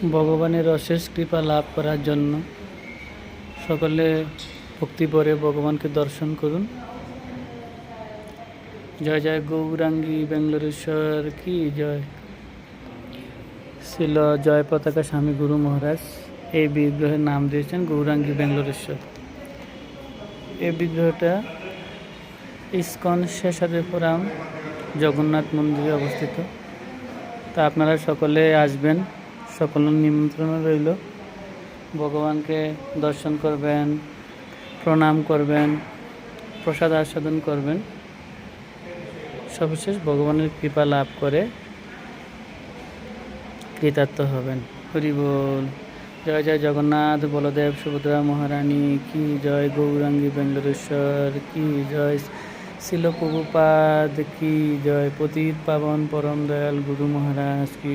ভগবানের অশেষ কৃপা লাভ করার জন্য সকলে ভক্তি ভরে ভগবানকে দর্শন করুন। জয় জয় গৌরাঙ্গী বেঙ্গলেশ্বর কি জয়। ছিল জয় পতাকা স্বামী গুরু মহারাজ এই বিগ্রহের নাম দিয়েছেন গৌরাঙ্গী বেঙ্গলেশ্বর। এই বিগ্রহটা ইস্কন শেষাদ্রিপুরম জগন্নাথ মন্দিরে অবস্থিত। তা আপনারা সকলে আসবেন, সকলের নিমন্ত্রণ রইল। ভগবানকে দর্শন করবেন, প্রণাম করবেন, প্রসাদ আস্বাদন করবেন, সর্বশেষ ভগবানের কৃপা লাভ করে কৃতার্থ হবেন। হরি বল। জয় জয় জগন্নাথ বলদেব সুভদ্রা মহারানী কি জয়। গৌরাঙ্গী বেঙ্গলেশ্বর কি জয়। শিল প্রভুপাদ কি জয়। পতিত পাবন পরম দয়াল গুরু মহারাজ কি